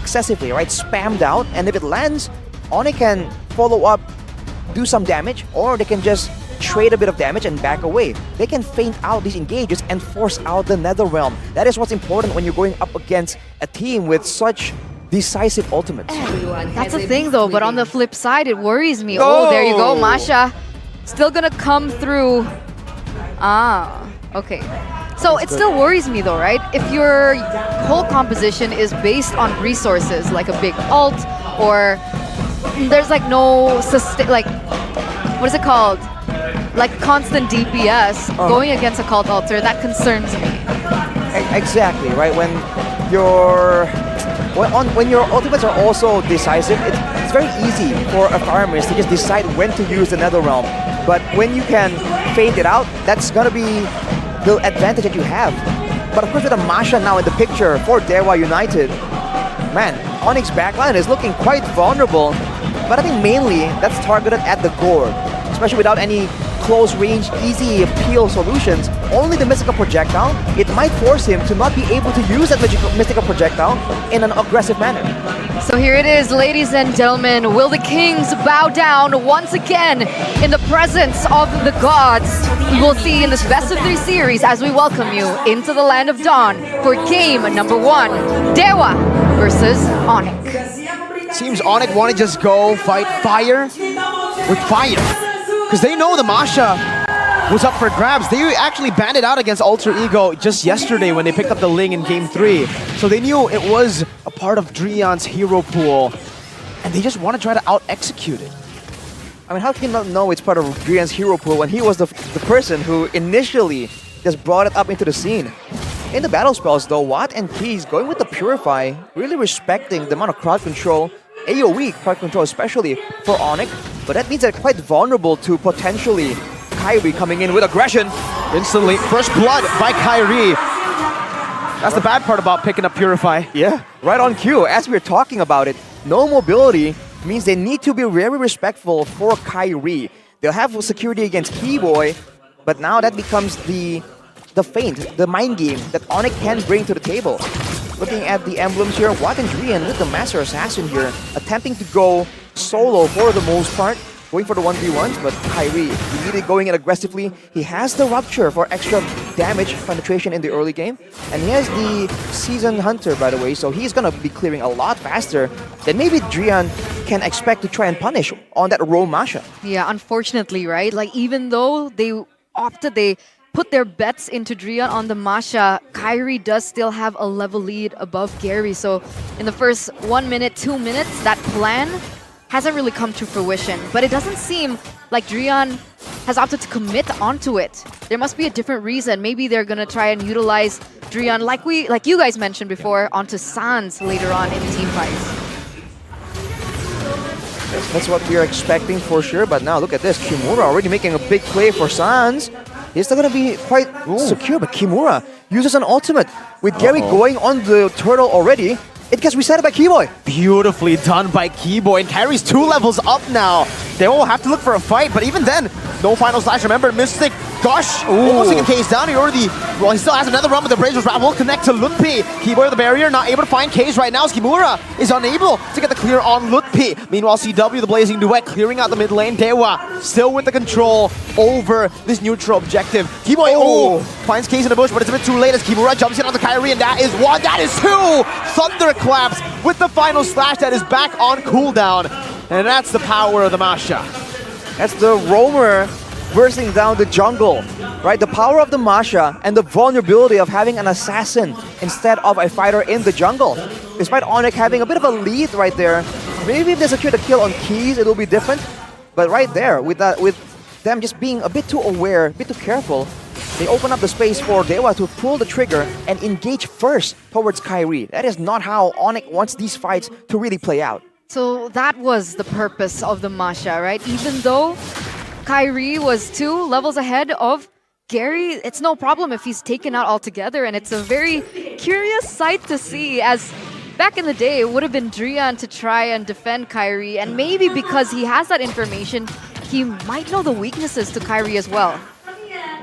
excessively, right? Spammed out, and if it lands, Onic can follow up, do some damage, or they can just trade a bit of damage and back away. They can feint out these engages and force out the Nether Realm. That is what's important when you're going up against a team with such decisive ultimates. That's the thing though, but on the flip side, it worries me. Oh, there you go, Masha. Still gonna come through. Ah, okay. So it still worries me though, right? If your whole composition is based on resources, like a big ult, or there's like no like, what is it called? Like constant DPS going against a cult altar, that concerns me. Exactly, right? When your ultimates are also decisive, it's very easy for a farmers to just decide when to use the Nether Realm. But when you can fade it out, that's gonna be the advantage that you have. But of course, with the Masha now in the picture for Dewa United, man, Onic's backline is looking quite vulnerable. But I think mainly that's targeted at the Gourd, especially without any close range, easy peel solutions. Only the Mystical Projectile, it might force him to not be able to use that Mystical Projectile in an aggressive manner. So here it is, ladies and gentlemen. Will the Kings bow down once again in the presence of the gods? We will see in this best of 3 series as we welcome you into the Land of Dawn for game number 1, Dewa versus Onic. Seems Onic want to just go fight fire with fire. Because they know the Masha was up for grabs. They actually banned it out against Alter Ego just yesterday when they picked up the Ling in Game 3. So they knew it was a part of Drion's hero pool, and they just want to try to out-execute it. I mean, how can you not know it's part of Drion's hero pool when he was the person who initially just brought it up into the scene? In the battle spells though, Watt and Keys going with the Purify, really respecting the amount of crowd control, AoE crowd control especially for Onic, but that means they're quite vulnerable to potentially Kairi coming in with aggression. Instantly, first blood by Kairi. That's the bad part about picking up Purify. Yeah, right on cue. As we're talking about it, no mobility means they need to be very respectful for Kairi. They'll have security against Keyboy, but now that becomes the feint, the mind game that Onic can bring to the table. Looking at the emblems here, Watt and Drian with the Master Assassin here, attempting to go solo for the most part, going for the 1v1s, but Kairi immediately going in aggressively. He has the Rupture for extra damage penetration in the early game, and he has the Season Hunter, by the way, so he's gonna be clearing a lot faster than maybe Drian can expect to try and punish on that roam Masha. Yeah, unfortunately, right? Like, even though they put their bets into Drian on the Masha, Kairi does still have a level lead above Gary. So in the first 1 minute, 2 minutes, that plan hasn't really come to fruition. But it doesn't seem like Drian has opted to commit onto it. There must be a different reason. Maybe they're gonna try and utilize Drian, like you guys mentioned before, onto Sans later on in team fights. That's what we're expecting for sure, but now look at this. Kimura already making a big play for Sans. He's still going to be quite secure, but Kimura uses an ultimate. With Gary going on the turtle already, it gets reset by Keyboy. Beautifully done by Keyboy, and Kairi's 2 levels up now. They will have to look for a fight, but even then, no final slash. Remember, Mystic Gush almost taking Case down. Well, he still has another run with the Brazer's Wrap. Will connect to Lutpi. Keyboy with the barrier, not able to find Case right now. Kimura is unable to get the clear on Lutpi. Meanwhile, CW, the Blazing Duet, clearing out the mid lane. Dewa still with the control over this neutral objective. Keyboy, finds Case in the bush, but it's a bit too late as Kimura jumps in on the Kairi, and that is 1, that is 2! Thunderclaps with the final slash that is back on cooldown. And that's the power of the Masha. That's the roamer bursting down the jungle, right? The power of the Masha and the vulnerability of having an assassin instead of a fighter in the jungle. Despite Onic having a bit of a lead right there, maybe if they secure the kill on Keys, it'll be different. But right there, with them just being a bit too aware, a bit too careful, they open up the space for Dewa to pull the trigger and engage first towards Kairi. That is not how Onic wants these fights to really play out. So that was the purpose of the Masha, right? Even though Kairi was 2 levels ahead of Gary, it's no problem if he's taken out altogether, and it's a very curious sight to see, as back in the day it would have been Drian to try and defend Kairi, and maybe because he has that information, he might know the weaknesses to Kairi as well.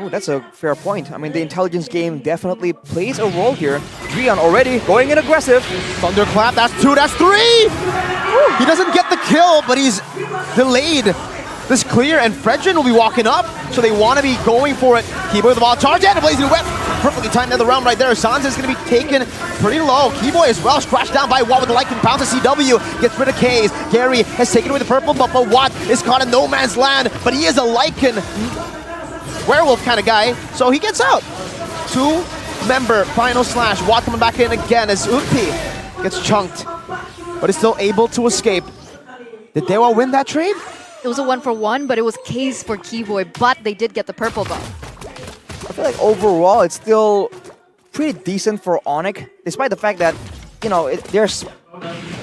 Oh, that's a fair point. I mean, the intelligence game definitely plays a role here. Drian already going in aggressive. Thunderclap, that's 2, that's 3! Woo. He doesn't get the kill, but he's delayed this clear, and Fredrin will be walking up, so they want to be going for it. Keyboy with the ball, charge and a blazing whip. Perfectly timed another round right there. Sans is going to be taken pretty low. Keyboy as well, scratched down by Watt with the Lycan, bounce to CW, gets rid of K's. Gary has taken away the purple, but Watt is caught in no man's land, but he is a Lycan werewolf kind of guy, so he gets out. 2-member final slash. Watt coming back in again as Utpi gets chunked, but is still able to escape. Did Dewa win that trade? It was a 1-for-1, but it was K's for Keyboy, but they did get the purple buff. I feel like overall it's still pretty decent for Onic, despite the fact that, you know, there's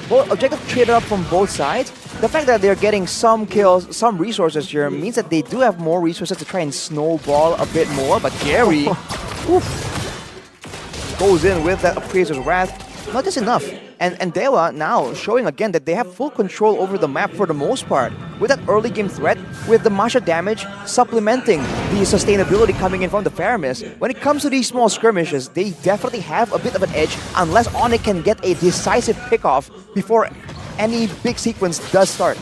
both objective traded up from both sides. The fact that they're getting some kills, some resources here means that they do have more resources to try and snowball a bit more, but Gary goes in with that Appraiser's Wrath. Not just enough. And Dewa now showing again that they have full control over the map for the most part. With that early game threat, with the Masha damage supplementing the sustainability coming in from the Faramis. When it comes to these small skirmishes, they definitely have a bit of an edge unless Onic can get a decisive pickoff before any big sequence does start.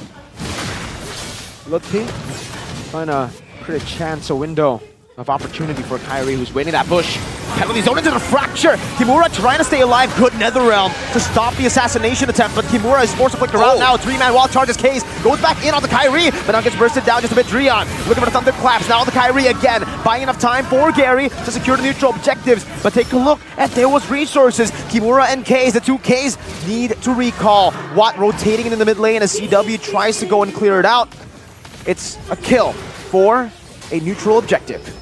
Lutfi trying to create a chance, a window of opportunity for Kairi, who's waiting that bush. Penalty zone into the fracture. Kimura trying to stay alive. Good Netherrealm to stop the assassination attempt, but Kimura is forced to flicker out now. 3-man wall charges Case. Goes back in on the Kairi, but now gets bursted down just a bit. Drian looking for the thunderclaps. Now the Kairi again. Buying enough time for Gary to secure the neutral objectives. But take a look at Dewa's resources. Kimura and Case, the two Ks need to recall. Watt rotating in the mid lane as CW tries to go and clear it out. It's a kill for a neutral objective.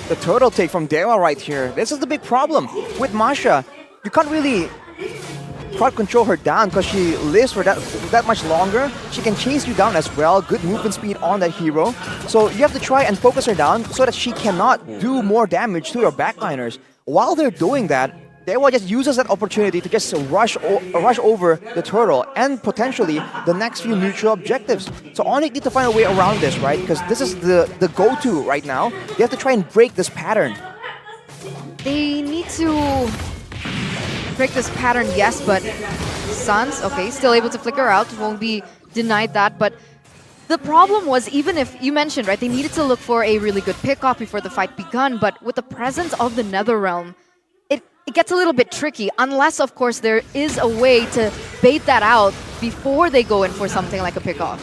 The turtle take from Dewa right here. This is the big problem with Masha. You can't really crowd control her down because she lives for that much longer. She can chase you down as well. Good movement speed on that hero. So you have to try and focus her down so that she cannot do more damage to your backliners. While they're doing that, Dewa just uses that opportunity to just rush over the turtle and potentially the next few neutral objectives. So Onic need to find a way around this, right? Because this is the go-to right now. They have to try and break this pattern. They need to break this pattern, yes, but Sans, okay, still able to flicker out, won't be denied that, but the problem was, even if you mentioned, right, they needed to look for a really good pickoff before the fight begun, but with the presence of the Netherrealm, it gets a little bit tricky, unless, of course, there is a way to bait that out before they go in for something like a pickoff.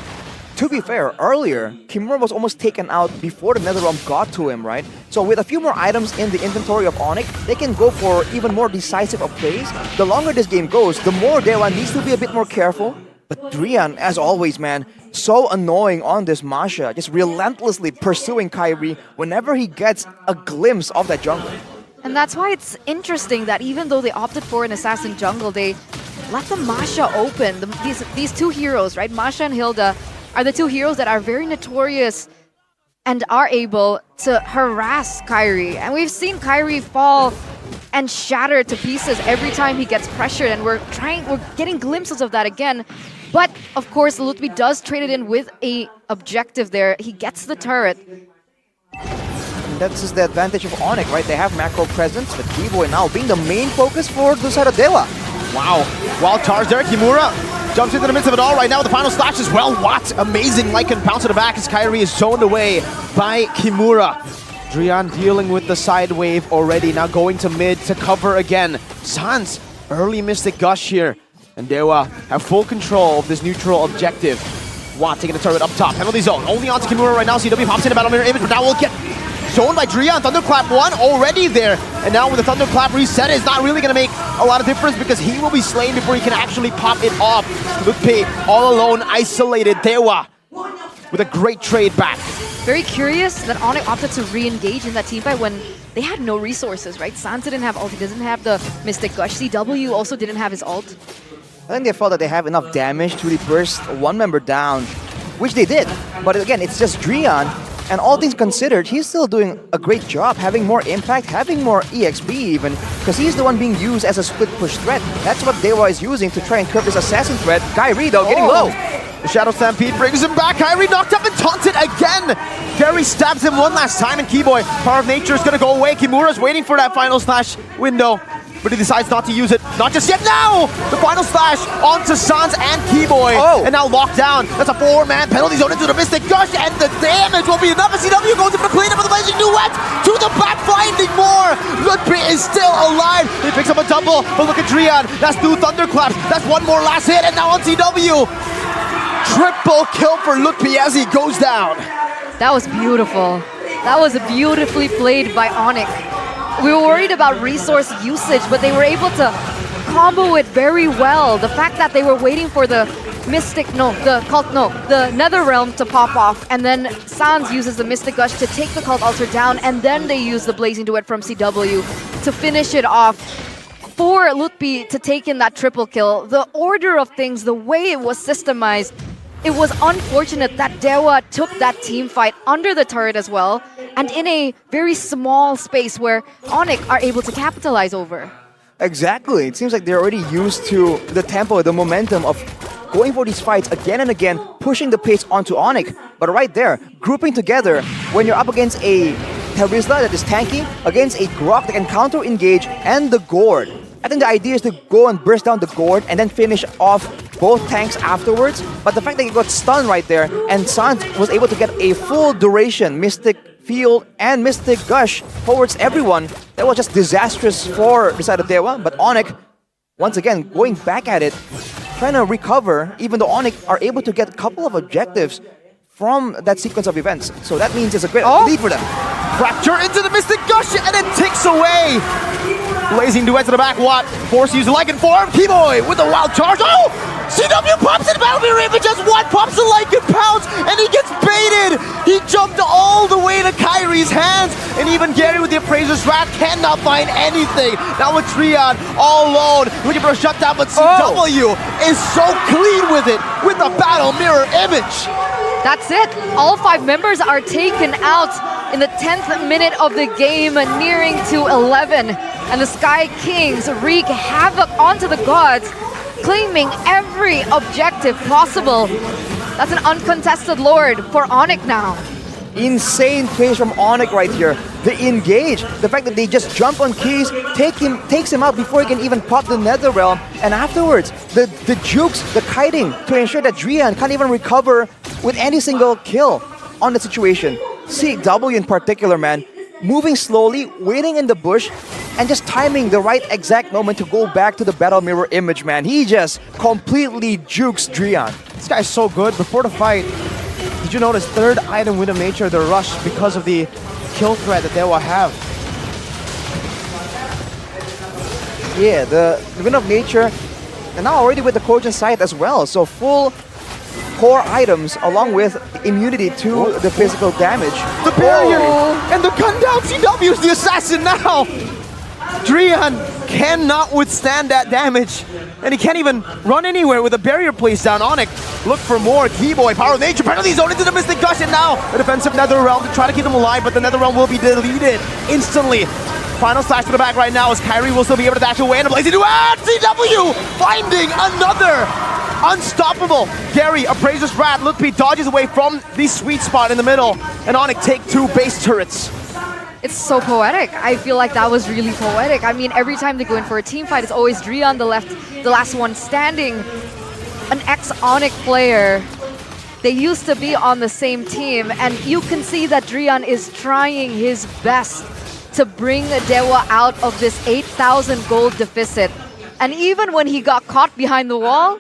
To be fair, earlier, Kimura was almost taken out before the Netherrealm got to him, right? So with a few more items in the inventory of Onic, they can go for even more decisive of plays. The longer this game goes, the more Dewa needs to be a bit more careful. But Drian, as always, man, so annoying on this Masha, just relentlessly pursuing Kairi whenever he gets a glimpse of that jungle. And that's why it's interesting that even though they opted for an assassin jungle, they left the Masha open. These two heroes, right? Masha and Hilda are the two heroes that are very notorious and are able to harass Kairi. And we've seen Kairi fall and shatter to pieces every time he gets pressured, and we're getting glimpses of that again. But of course, Lutfi does trade it in with a objective there. He gets the turret. That's just the advantage of Onic, right? They have macro presence, but Keyboy now being the main focus for the side of Dewa. Wow. Wild charge there. Kimura jumps into the midst of it all right now with the final slash as well. What? Amazing Lycan pounce to the back as Kairi is zoned away by Kimura. Drian dealing with the side wave already, now going to mid to cover again. Sans, early Mystic Gush here. And Dewa have full control of this neutral objective. Watt taking the turret up top. Penalty zone. Only onto Kimura right now. CW pops in a battle mirror image, but now we'll get zoned by Drian. Thunderclap 1 already there. And now with the Thunderclap reset, it's not really going to make a lot of difference because he will be slain before he can actually pop it off. Lutfi all alone, isolated. Dewa with a great trade back. Very curious that Onic opted to re-engage in that teamfight when they had no resources, right? Sans didn't have ult, he doesn't have the Mystic Gush. CW also didn't have his ult. I think they felt that they have enough damage to really burst one member down, which they did. But again, it's just Drian, and all things considered, he's still doing a great job, having more impact, having more EXP even, because he's the one being used as a split push threat. That's what Dewa is using to try and curb this assassin threat. Kairi though, getting low. The Shadow Stampede brings him back. Kyrie knocked up and taunted again. Gary stabs him one last time, and Keyboy, Power of Nature is going to go away. Kimura's waiting for that final slash window, but he decides not to use it. Not just yet. Now the final slash onto Sans and Keyboy, and now locked down. That's a 4-man penalty zone into the Mystic Gush, and the damage will be enough. As CW goes in for the cleanup of the Blazing Duet to the back, finding more. Ludwig is still alive. He picks up a double, but look at Drian. That's 2 thunderclaps. That's 1 more last hit, and now on CW. Triple kill for Ludwig as he goes down. That was beautiful. That was beautifully played by Onic. We were worried about resource usage, but they were able to combo it very well. The fact that they were waiting for the the Nether Realm to pop off, and then Sans uses the Mystic Gush to take the Cult Altar down, and then they use the Blazing Duet from CW to finish it off. For Lutpi to take in that triple kill, the order of things, the way it was systemized, it was unfortunate that Dewa took that team fight under the turret as well, and in a very small space where Onic are able to capitalize over. Exactly. It seems like they're already used to the tempo, the momentum of going for these fights again and again, pushing the pace onto Onic. But right there, grouping together, when you're up against a Terizla that is tanky, against a Grok that can counter-engage, and the Gourd. I think the idea is to go and burst down the Gourd and then finish off both tanks afterwards. But the fact that he got stunned right there, and Sans was able to get a full duration Mystic Field and Mystic Gush towards everyone, that was just disastrous for the side of Dewa. But Onic, once again, going back at it, trying to recover, even though Onic are able to get a couple of objectives from that sequence of events. So that means it's a great lead for them. Fracture into the Mystic Gush, and it ticks away. Blazing Duet to the back, Watt. Force use Lycan form. Keyboy with the wild charge. Oh! CW pops in Battle Mirror Image as Watt pops the Lycan pounce, and he gets baited. He jumped all the way to Kyrie's hands, and even Gary with the Appraiser's Wrath cannot find anything. Now with Triad all alone, looking for a shutdown, but CW is so clean with it with the Battle Mirror Image. That's it. All 5 members are taken out in the 10th minute of the game, nearing to 11. And the Sky Kings wreak havoc onto the gods, claiming every objective possible. That's an uncontested Lord for Onic now. Insane plays from Onic right here. The engage, the fact that they just jump on Keys, takes him out before he can even pop the Nether Realm, and afterwards, the jukes, the kiting, to ensure that Drian can't even recover with any single kill on the situation. CW in particular, man, moving slowly, waiting in the bush, and just timing the right exact moment to go back to the Battle Mirror Image, man. He just completely jukes Drian. This guy's so good. Before the fight, did you notice 3rd item Wind of Nature, the rush, because of the kill threat that they will have? Yeah, the Wind of Nature, and now already with the Cogent Sight as well. So full core items along with immunity to the physical damage. The barrier and the gun down. CW's the assassin now. Drian cannot withstand that damage, and he can't even run anywhere with a barrier placed down. Onic, look for more. Keyboy, Power of Nature, penalty zone into the Mystic Gush, and now a defensive Nether Realm to try to keep them alive, but the Nether Realm will be deleted instantly. Final slash to the back right now as Kyrie will still be able to dash away, and a Blazing Duet! CW finding another unstoppable Gary. Appraiser's Wrath. Lutpi dodges away from the sweet spot in the middle, and Onic take 2 base turrets. It's so poetic. I feel like that was really poetic. I mean, every time they go in for a team fight, it's always Drian the last one standing. An ex-Onic player. They used to be on the same team, and you can see that Drian is trying his best to bring Dewa out of this 8,000 gold deficit. And even when he got caught behind the wall,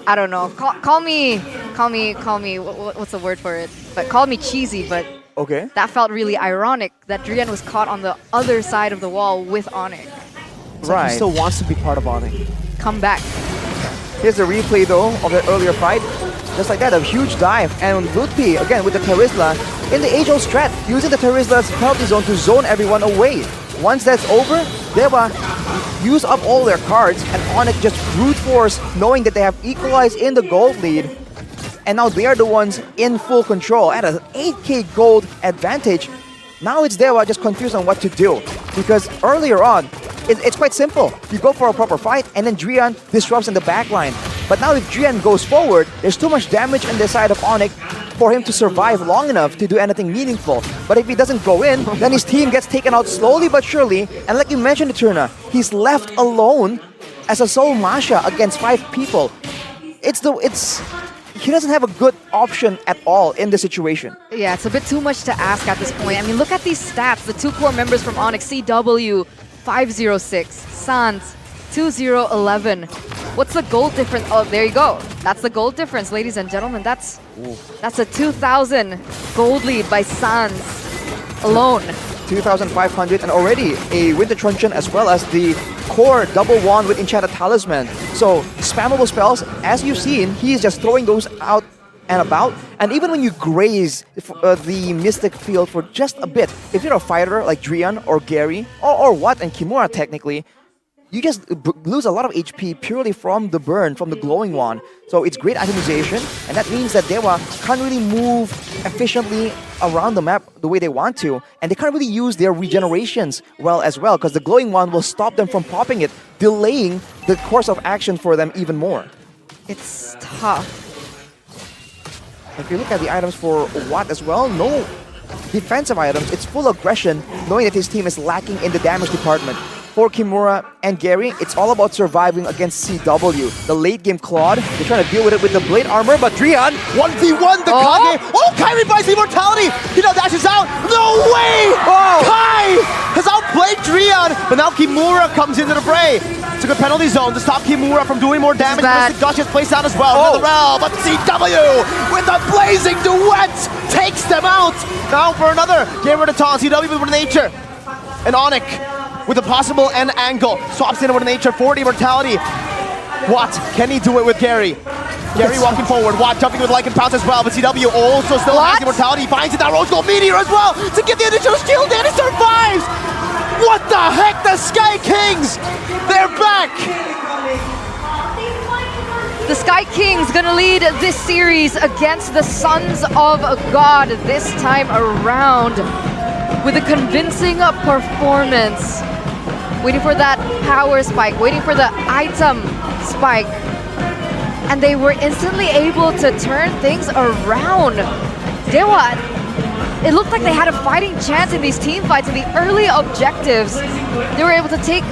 I don't know. Call me. What's the word for it? But call me cheesy. But okay, that felt really ironic that Drian was caught on the other side of the wall with Onic. Right. He still wants to be part of Onic. Come back. Here's the replay though of the earlier fight. Just like that, a huge dive, and Lutpi again with the Terizla in the age-old strat, using the Terizla's penalty zone to zone everyone away. Once that's over, Dewa use up all their cards, and Onic just brute force, knowing that they have equalized in the gold lead, and now they are the ones in full control at an 8k gold advantage. Now it's Dewa just confused on what to do, because earlier on, it's quite simple. You go for a proper fight, and then Drian disrupts in the backline. But now if Drian goes forward, there's too much damage on the side of Onic for him to survive long enough to do anything meaningful. But if he doesn't go in, then his team gets taken out slowly but surely. And like you mentioned, Eterna, he's left alone as a sole Masha against 5 people. He doesn't have a good option at all in this situation. Yeah, it's a bit too much to ask at this point. I mean, look at these stats. The 2 core members from Onyx, CW 506, Sans 2011. What's the gold difference? Oh, there you go. That's the gold difference, ladies and gentlemen. That's a 2,000 gold lead by Sans alone. 2,500 and already a Winter Truncheon as well as the core double wand with Enchanted Talisman. So spammable spells, as you've seen, he is just throwing those out and about. And even when you graze the Mystic Field for just a bit, if you're a fighter like Drian or Gary or Watt and Kimura technically, you just lose a lot of HP purely from the burn, from the glowing wand. So it's great itemization, and that means that Dewa can't really move efficiently around the map the way they want to, and they can't really use their regenerations well as well, because the glowing wand will stop them from popping it, delaying the course of action for them even more. It's tough. If you look at the items for Watt as well, no defensive items, it's full aggression, knowing that his team is lacking in the damage department. For Kimura and Gary, it's all about surviving against CW. The late game Claude, they're trying to deal with it with the blade armor, but Drian 1v1 the Kage. Oh, Kairi buys the immortality. He now dashes out. No way! Oh. Kai has outplayed Drian, but now Kimura comes into the fray. It's a good penalty zone to stop Kimura from doing more damage. Mystic Gush is placed out as well. Another L, but CW with a blazing duet takes them out. Now for another game rid of taunt. CW with nature. And Onic with a possible end angle. Swaps in with nature for the immortality. Watt, can he do it with Gary? Gary walking forward. Watt jumping with Lycan Pounce as well, but CW also still has the immortality. Finds it that Rose Gold Meteor as well to get the additional shield, and he survives! What the heck? The Sky Kings! They're back! The Sky Kings gonna lead this series against the Sons of God this time around with a convincing performance. Waiting for that power spike, waiting for the item spike. And they were instantly able to turn things around. Dewa, it looked like they had a fighting chance in these team fights in the early objectives. They were able to take